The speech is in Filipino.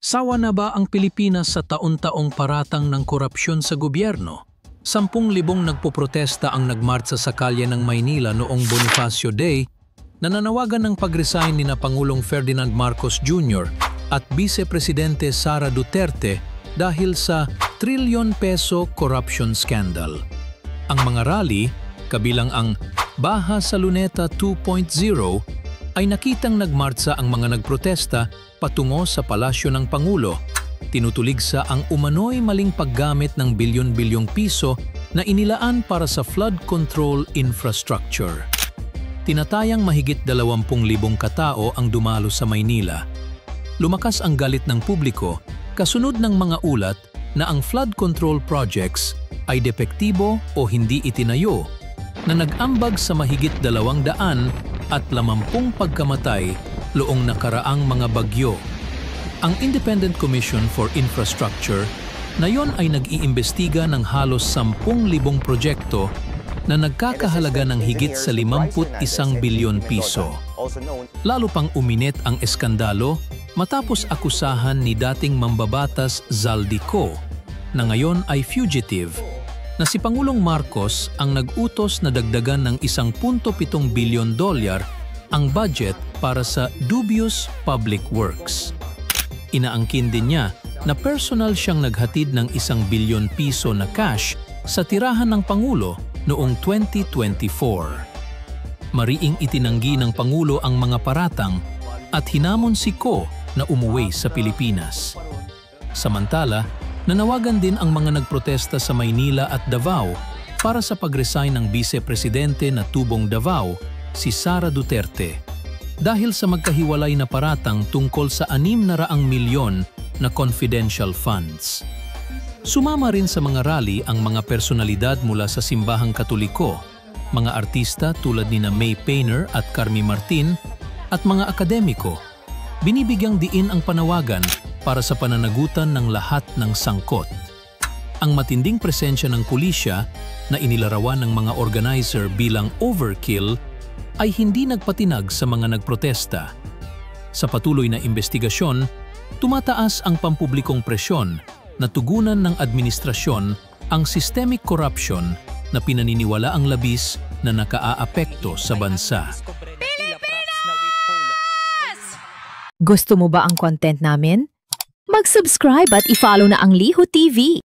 Sawa na ba ang Pilipinas sa taon-taong paratang ng korupsyon sa gobyerno? 10,000 nagpoprotesta ang nagmartsa sa kalye ng Maynila noong Bonifacio Day na nanawagan ng pag-resign ni Pangulong Ferdinand Marcos Jr. at Vice Presidente Sara Duterte dahil sa trilyon peso corruption scandal. Ang mga rally, kabilang ang Baha sa Luneta 2.0, ay nakitang nagmartsa ang mga nagprotesta patungo sa palasyo ng Pangulo, tinutuligsa ang umano'y maling paggamit ng bilyon-bilyong piso na inilaan para sa flood control infrastructure. Tinatayang mahigit 20,000 katao ang dumalo sa Maynila. Lumakas ang galit ng publiko kasunod ng mga ulat na ang flood control projects ay depektibo o hindi itinayo, na nag-ambag sa mahigit 200 at 50 pagkamatay loong nakaraang mga bagyo. Ang Independent Commission for Infrastructure na yon ay nag-iimbestiga ng halos 10,000 proyekto na nagkakahalaga ng higit sa 51 bilyon piso. Lalo pang uminit ang eskandalo matapos akusahan ni dating mambabatas Zaldico, na ngayon ay fugitive, na si Pangulong Marcos ang nag-utos na dagdagan ng $1.7 bilyon ang budget para sa dubious public works. Inaangkin din niya na personal siyang naghatid ng 1 bilyon piso na cash sa tirahan ng Pangulo noong 2024. Mariing itinanggi ng Pangulo ang mga paratang at hinamon si Ko na umuwi sa Pilipinas. Samantala, nanawagan din ang mga nagprotesta sa Maynila at Davao para sa pag-resign ng Vice Presidente na tubong Davao, si Sara Duterte, dahil sa magkahiwalay na paratang tungkol sa 600 milyon na confidential funds. Sumama rin sa mga rally ang mga personalidad mula sa simbahang Katoliko, mga artista tulad ni May Painter at Carmi Martin, at mga akademiko. Binibigyang diin ang panawagan para sa pananagutan ng lahat ng sangkot. Ang matinding presensya ng pulisya na inilarawan ng mga organizer bilang overkill ay hindi nagpatinag sa mga nagprotesta. Sa patuloy na investigasyon, tumataas ang pampublikong presyon na tugunan ng administrasyon ang systemic corruption na pinaniniwala ang labis na nakaaapekto sa bansa. Gusto mo ba ang content namin? Mag-subscribe at i-follow na ang Liho TV.